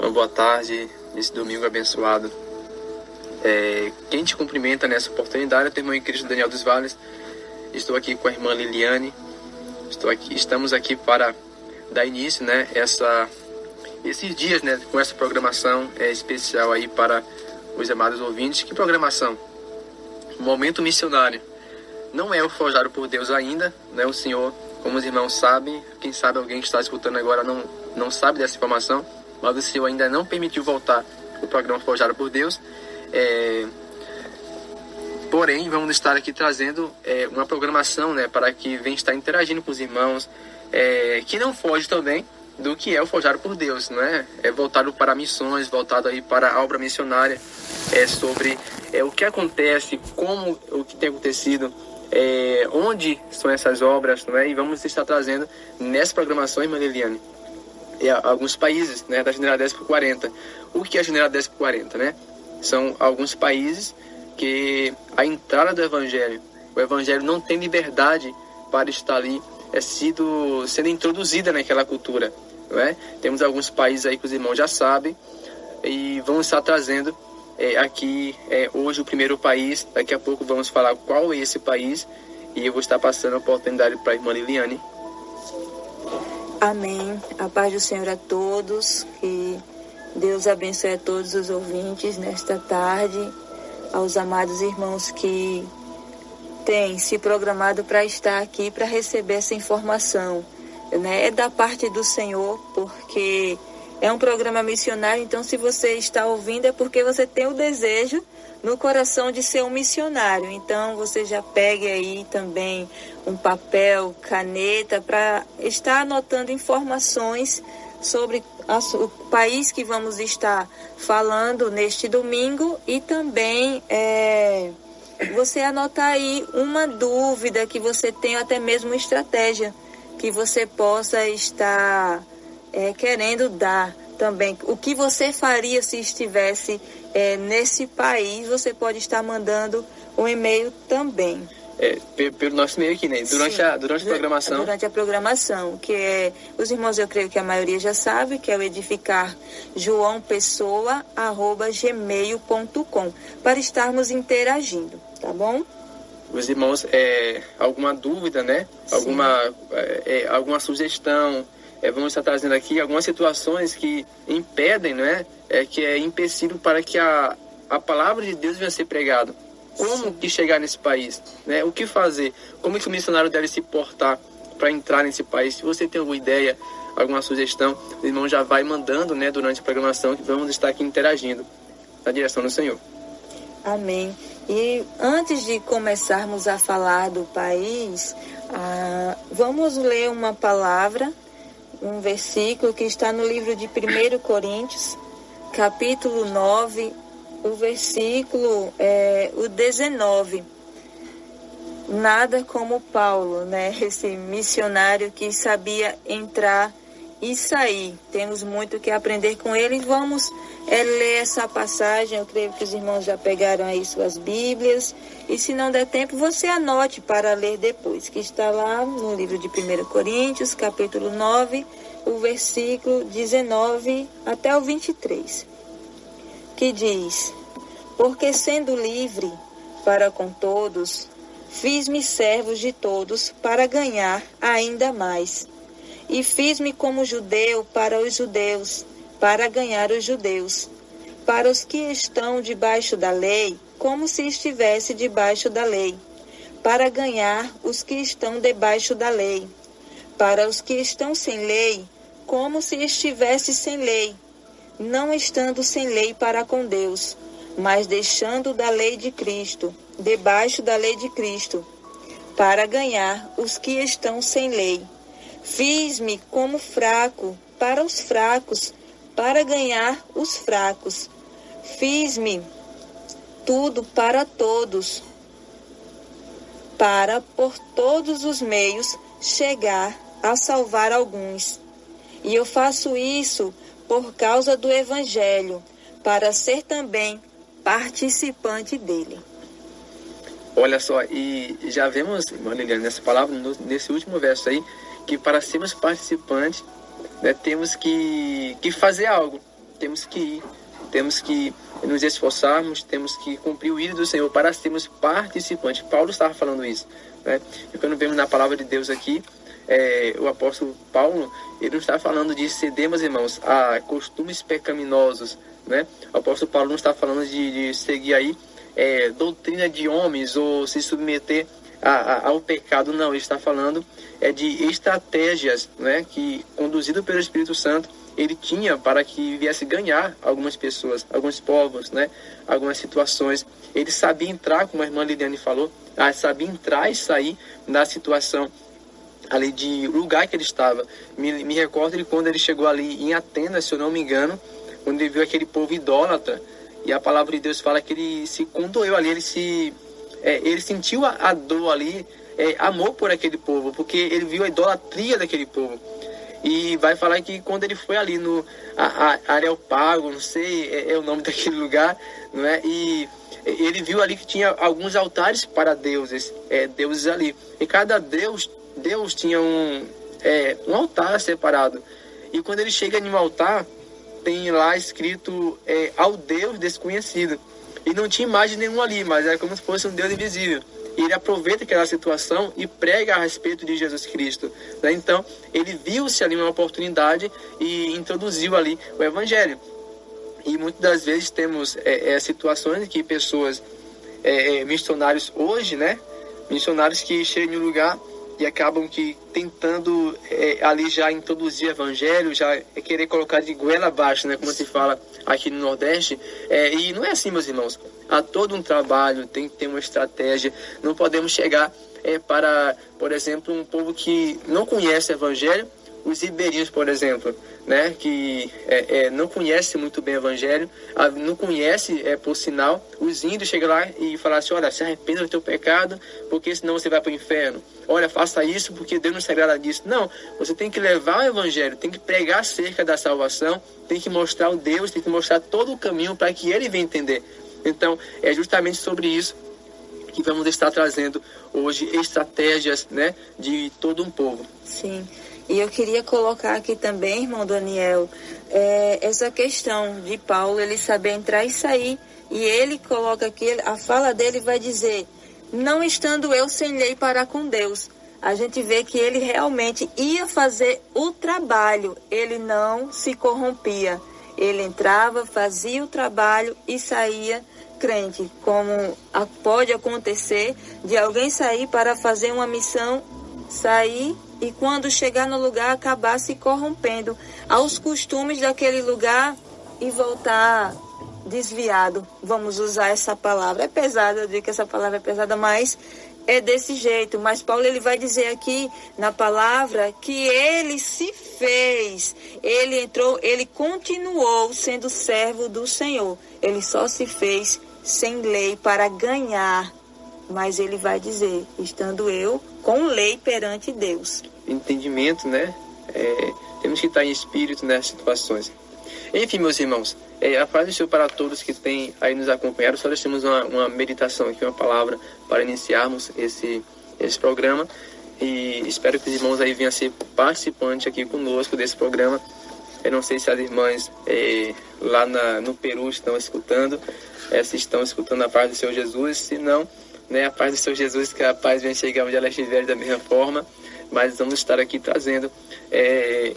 Uma boa tarde, esse domingo abençoado. Quem te cumprimenta nessa oportunidade é o teu irmão em Cristo, Daniel dos Vales. Estou aqui com a irmã Liliane. Estamos aqui para dar início, né, esses dias, né, com essa programação especial aí para os amados ouvintes. Que programação? Momento missionário. Não é o forjado por Deus ainda, né? O Senhor, como os irmãos sabem, quem sabe alguém que está escutando agora não sabe dessa informação, mas o Senhor ainda não permitiu voltar o programa Forjado por Deus. Porém, vamos estar aqui trazendo uma programação, né, para que venha estar interagindo com os irmãos, que não foge também do que é o Forjado por Deus, não é? É voltado para missões, voltado aí para a obra missionária, sobre o que acontece, como o que tem acontecido, onde são essas obras, não é? E vamos estar trazendo nessa programação, irmã Liliane, alguns países, né, da General 10 por 40. O que é a General 10 por 40, né? São alguns países que a entrada do Evangelho, o Evangelho não tem liberdade para estar ali, sendo introduzida naquela cultura, não é? Temos alguns países aí que os irmãos já sabem, e vamos estar trazendo aqui hoje o primeiro país. Daqui a pouco vamos falar qual é esse país, e eu vou estar passando a oportunidade para a irmã Liliane. Amém. A paz do Senhor a todos, que Deus abençoe a todos os ouvintes nesta tarde, aos amados irmãos que têm se programado para estar aqui, para receber essa informação, né? É da parte do Senhor, porque é um programa missionário. Então, se você está ouvindo, é porque você tem o desejo no coração de ser um missionário. Então, você já pegue aí também um papel, caneta, para estar anotando informações sobre o país que vamos estar falando neste domingo, e também você anotar aí uma dúvida que você tem, até mesmo uma estratégia que você possa estar querendo dar também. O que você faria se estivesse nesse país? Você pode estar mandando um e-mail também. Pelo nosso e-mail aqui, né? Durante a programação. Durante a programação, que os irmãos, eu creio que a maioria já sabe, que é o edificarjoaopessoa@gmail.com, para estarmos interagindo, tá bom? Os irmãos, alguma dúvida, né? Alguma sugestão, vamos estar trazendo aqui algumas situações que impedem, né? Que é empecilho para que a palavra de Deus venha a ser pregada. Como que chegar nesse país, né? O que fazer? Como que o missionário deve se portar para entrar nesse país? Se você tem alguma ideia, alguma sugestão, o irmão já vai mandando, né, durante a programação, que vamos estar aqui interagindo na direção do Senhor. Amém. E antes de começarmos a falar do país, vamos ler uma palavra, um versículo que está no livro de 1 Coríntios, capítulo 9, o versículo o 19. Nada como Paulo, né? Esse missionário que sabia entrar e sair. Temos muito que aprender com ele. Vamos ler essa passagem. Eu creio que os irmãos já pegaram aí suas Bíblias. E se não der tempo, você anote para ler depois, que está lá no livro de 1 Coríntios, capítulo 9, o versículo 19 até o 23. Que diz: porque sendo livre para com todos, fiz-me servos de todos para ganhar ainda mais. E fiz-me como judeu para os judeus, para ganhar os judeus. Para os que estão debaixo da lei, como se estivesse debaixo da lei. Para ganhar os que estão debaixo da lei. Para os que estão sem lei, como se estivesse sem lei, não estando sem lei para com Deus, mas deixando da lei de Cristo, debaixo da lei de Cristo, para ganhar os que estão sem lei. Fiz-me como fraco para os fracos, para ganhar os fracos. Fiz-me tudo para todos, para por todos os meios chegar a salvar alguns. E eu faço isso por causa do Evangelho, para ser também participante dele. Olha só, e já vemos, irmã Liliane, nessa palavra, nesse último verso aí, que para sermos participantes, né, temos que fazer algo. temos que ir, temos que nos esforçarmos, temos que cumprir o ídolo do Senhor para sermos participantes. Paulo estava falando isso, né? E quando vemos na palavra de Deus aqui, o apóstolo Paulo, ele não está falando de ceder, meus irmãos, a costumes pecaminosos, né? O apóstolo Paulo não está falando de seguir aí doutrina de homens ou se submeter ao pecado, não. Ele está falando de estratégias, né, que, conduzido pelo Espírito Santo, ele tinha para que viesse ganhar algumas pessoas, alguns povos, né, algumas situações. Ele sabia entrar, como a irmã Liliane falou, sabia entrar e sair da situação ali de lugar que ele estava. Me recordo de quando ele chegou ali em Atenas, se eu não me engano, quando ele viu aquele povo idólatra, e a palavra de Deus fala que ele se condoeu ali, ele sentiu a dor ali, amor por aquele povo, porque ele viu a idolatria daquele povo. E vai falar que quando ele foi ali no Areópago, não sei, é o nome daquele lugar, não é? E ele viu ali que tinha alguns altares para deuses ali. E cada Deus tinha um altar separado. E quando ele chega em um altar, tem lá escrito ao Deus desconhecido. E não tinha imagem nenhuma ali, mas era como se fosse um Deus invisível. E ele aproveita aquela situação e prega a respeito de Jesus Cristo, né? Então, ele viu-se ali uma oportunidade e introduziu ali o Evangelho. E muitas das vezes temos situações em que pessoas, missionários hoje, né? Missionários que chegam em um lugar e acabam que tentando ali já introduzir o Evangelho, já querer colocar de goela abaixo, né? Como se fala aqui no Nordeste. E não é assim, meus irmãos. Há todo um trabalho, tem que ter uma estratégia. Não podemos chegar para, por exemplo, um povo que não conhece o Evangelho, os ribeirinhos, por exemplo, né, que não conhece muito bem o Evangelho, não conhece, por sinal, os índios chegam lá e falam assim: olha, se arrependa do teu pecado, porque senão você vai para o inferno. Olha, faça isso porque Deus não se agrada disso. Não, você tem que levar o Evangelho, tem que pregar acerca da salvação, tem que mostrar o Deus, tem que mostrar todo o caminho para que ele venha entender. Então, é justamente sobre isso que vamos estar trazendo hoje estratégias, né, de todo um povo. Sim. E eu queria colocar aqui também, irmão Daniel, essa questão de Paulo, ele saber entrar e sair. E ele coloca aqui, a fala dele vai dizer: não estando eu sem lei para com Deus. A gente vê que ele realmente ia fazer o trabalho, ele não se corrompia. Ele entrava, fazia o trabalho e saía crente. Como pode acontecer de alguém sair para fazer uma missão, sair e quando chegar no lugar acabar se corrompendo aos costumes daquele lugar e voltar desviado. Vamos usar essa palavra. É pesada, eu digo que essa palavra é pesada, mas é desse jeito. Mas Paulo, ele vai dizer aqui na palavra que ele se fez, ele entrou, ele continuou sendo servo do Senhor. Ele só se fez sem lei para ganhar. Mas ele vai dizer: estando eu com lei perante Deus. Entendimento, né? Temos que estar em espírito nessas situações. Enfim, meus irmãos, a paz do Senhor para todos que têm aí nos acompanhado. Só deixamos uma meditação aqui, uma palavra para iniciarmos esse programa. E espero que os irmãos aí venham ser participantes aqui conosco desse programa. Eu não sei se as irmãs lá no Peru estão escutando, se estão escutando a paz do Senhor Jesus. Se não, né, a paz do Senhor Jesus, que a paz venha chegar onde ela estiver da mesma forma. Mas vamos estar aqui trazendo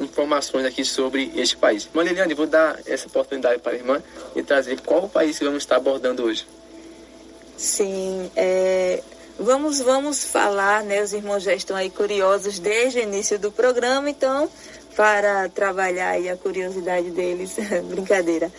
informações aqui sobre este país. Irmã Liliane, vou dar essa oportunidade para a irmã e trazer qual o país que vamos estar abordando hoje. Sim, vamos falar, né? Os irmãos já estão aí curiosos desde o início do programa, então, para trabalhar aí a curiosidade deles, brincadeira.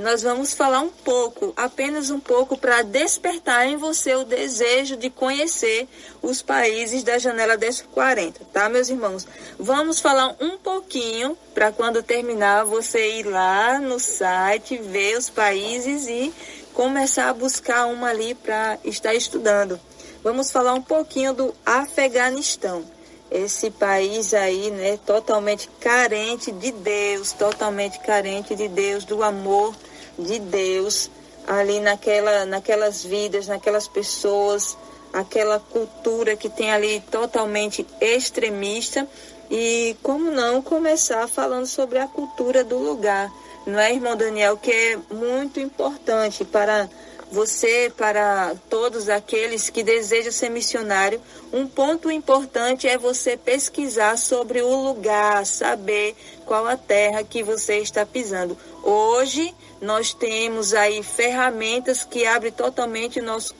Nós vamos falar um pouco, apenas um pouco, para despertar em você o desejo de conhecer os países da Janela 1040, tá, meus irmãos? Vamos falar um pouquinho, para quando terminar, você ir lá no site, ver os países e começar a buscar uma ali para estar estudando. Vamos falar um pouquinho do Afeganistão. Esse país aí, né, totalmente carente de Deus, do amor de Deus, ali naquelas vidas, naquelas pessoas, aquela cultura que tem ali totalmente extremista. E como não começar falando sobre a cultura do lugar, não é, irmão Daniel, que é muito importante para você, para todos aqueles que desejam ser missionário. Um ponto importante é você pesquisar sobre o lugar, saber qual a terra que você está pisando. Hoje nós temos aí ferramentas que abrem totalmente o nosso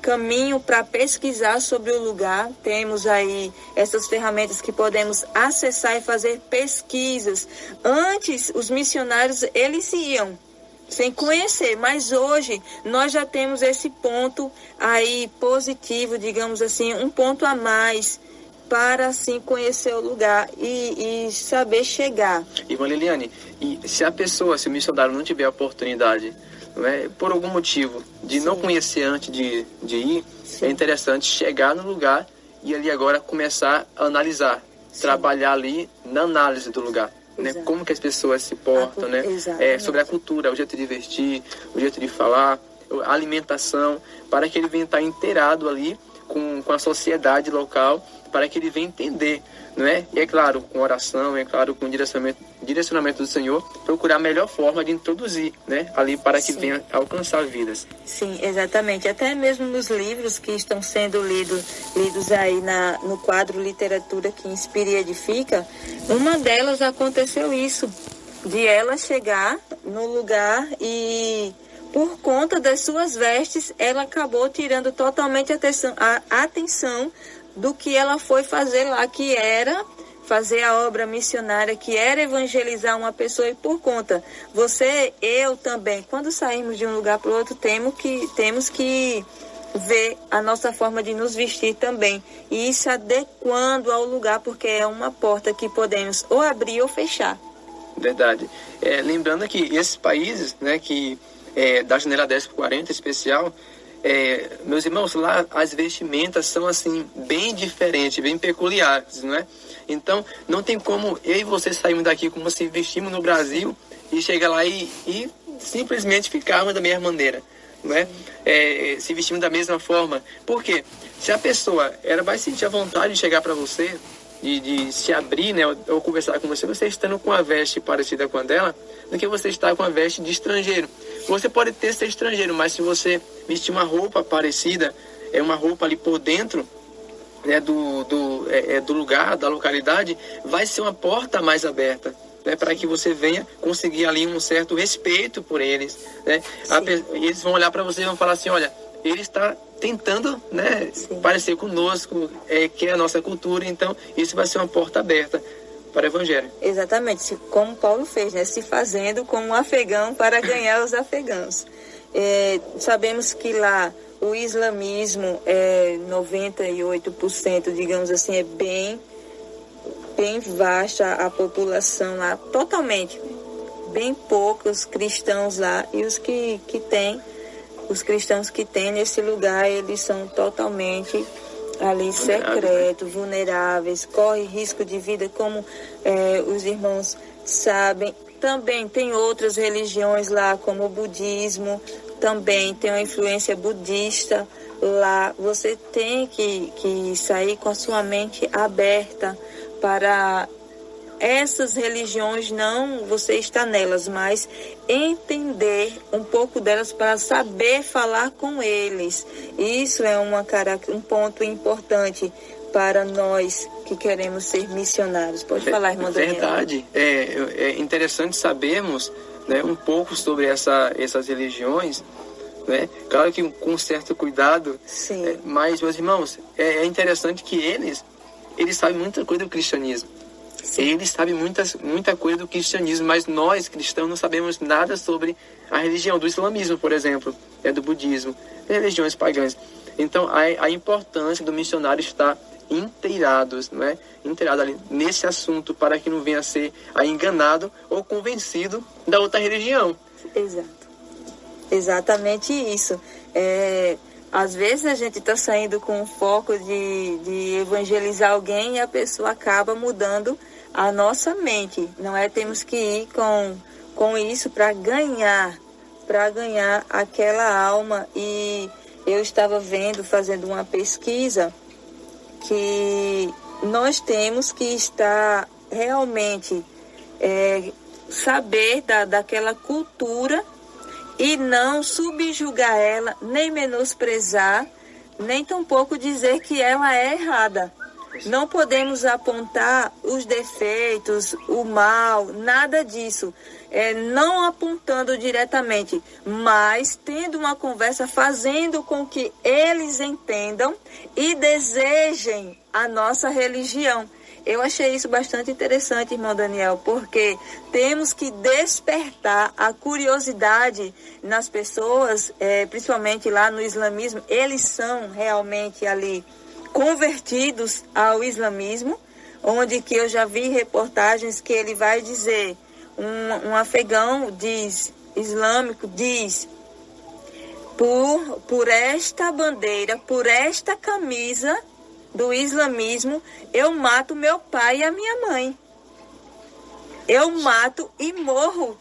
caminho para pesquisar sobre o lugar. Temos aí essas ferramentas que podemos acessar e fazer pesquisas. Antes, os missionários, eles iam sem conhecer, mas hoje nós já temos esse ponto aí positivo, digamos assim, um ponto a mais para assim conhecer o lugar e saber chegar. Irmã Liliane, e se o missionário não tiver a oportunidade, não é, por algum motivo, de não conhecer antes de ir, é interessante chegar no lugar e ali agora começar a analisar, trabalhar ali na análise do lugar. Né? Como que as pessoas se portam, né? Sobre a cultura, o jeito de vestir, o jeito de falar, a alimentação, para que ele venha estar inteirado ali com a sociedade local, para que ele venha entender, não é? E é claro, com oração, é claro, com direcionamento do Senhor, procurar a melhor forma de introduzir, né? Ali para que venha alcançar vidas. Sim, exatamente. Até mesmo nos livros que estão sendo lidos aí no quadro Literatura que Inspira e Edifica, uma delas aconteceu isso, de ela chegar no lugar e, por conta das suas vestes, ela acabou tirando totalmente a atenção do que ela foi fazer lá, que era fazer a obra missionária, que era evangelizar uma pessoa. E por conta, eu também, quando saímos de um lugar para o outro, temos que ver a nossa forma de nos vestir também, e isso adequando ao lugar, porque é uma porta que podemos ou abrir ou fechar. Verdade. Lembrando que esses países, né, que da janela 10 por 40 especial, meus irmãos, lá as vestimentas são assim bem diferentes, bem peculiares, não é? Então não tem como eu e você sairmos daqui como se vestimos no Brasil e chegar lá e simplesmente ficarmos da mesma maneira, não é? Se vestimos da mesma forma. Por quê? Se a pessoa vai sentir a vontade de chegar para você, de se abrir, né, ou conversar com você estando com a veste parecida com a dela, do que você estar com a veste de estrangeiro. Você pode ser estrangeiro, mas se você vestir uma roupa parecida, uma roupa ali por dentro, né, do lugar, da localidade, vai ser uma porta mais aberta, né, para que você venha conseguir ali um certo respeito por eles, né? Eles vão olhar para você e vão falar assim, olha, ele está tentando, né, parecer conosco, que é a nossa cultura, então isso vai ser uma porta aberta para o Evangelho. Exatamente, como Paulo fez, né, se fazendo como um afegão para ganhar os afegãos. Sabemos que lá o islamismo 98%, digamos assim, é bem vasta a população lá, totalmente, bem poucos cristãos lá, e os cristãos que têm nesse lugar, eles são totalmente ali secretos, vulneráveis, correm risco de vida, como os irmãos sabem. Também tem outras religiões lá, como o budismo, também tem uma influência budista lá. Você tem que sair com a sua mente aberta para essas religiões, não você está nelas, mas entender um pouco delas para saber falar com eles. Isso é um ponto importante para nós que queremos ser missionários. Pode falar, irmão Daniel. Verdade. É interessante sabermos, né, um pouco sobre essas religiões, né? Claro que com certo cuidado. Sim. Mas, meus irmãos, é interessante que eles sabem muita coisa do cristianismo. Sim. Eles sabem muita coisa do cristianismo, mas nós, cristãos, não sabemos nada sobre a religião do islamismo, por exemplo, do budismo, religiões pagãs. Então, a importância do missionário estar inteirados, não é? Inteirado ali nesse assunto, para que não venha a ser enganado ou convencido da outra religião. Exato. Exatamente isso. Às vezes a gente está saindo com o foco de evangelizar alguém e a pessoa acaba mudando a nossa mente, não é? Temos que ir com isso para ganhar aquela alma. E eu estava fazendo uma pesquisa, que nós temos que estar realmente saber daquela cultura e não subjugar ela, nem menosprezar, nem tampouco dizer que ela é errada. Não podemos apontar os defeitos, o mal, nada disso. Não apontando diretamente, mas tendo uma conversa, fazendo com que eles entendam e desejem a nossa religião. Eu achei isso bastante interessante, irmão Daniel, porque temos que despertar a curiosidade nas pessoas, principalmente lá no islamismo. Eles são realmente ali convertidos ao islamismo, onde que eu já vi reportagens que ele vai dizer, um afegão islâmico diz, por esta bandeira, por esta camisa do islamismo, eu mato meu pai e a minha mãe. Eu mato e morro.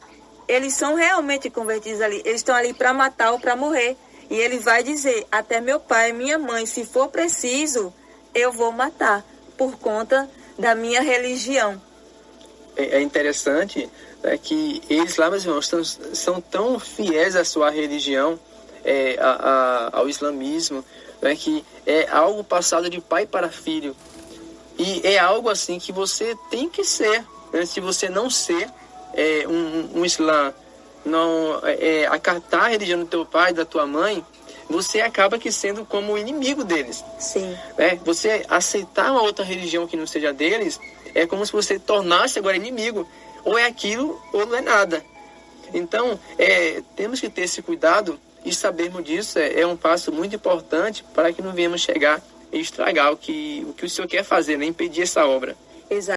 Eles são realmente convertidos ali. Eles estão ali para matar ou para morrer. E ele vai dizer, até meu pai e minha mãe, se for preciso, eu vou matar, por conta da minha religião. É interessante, né, que eles lá, meus irmãos, são tão fiéis à sua religião, ao islamismo, né, que é algo passado de pai para filho. E é algo assim que você tem que ser, né? Se você não ser um islã, não acatar a religião do teu pai, da tua mãe, você acaba que sendo como o inimigo deles. Sim. Né? Você aceitar uma outra religião que não seja deles, é como se você tornasse agora inimigo. Ou é aquilo, ou não é nada. Então, temos que ter esse cuidado e sabermos disso. É um passo muito importante para que não venhamos chegar e estragar o que o Senhor quer fazer, né? Impedir essa obra. Exato.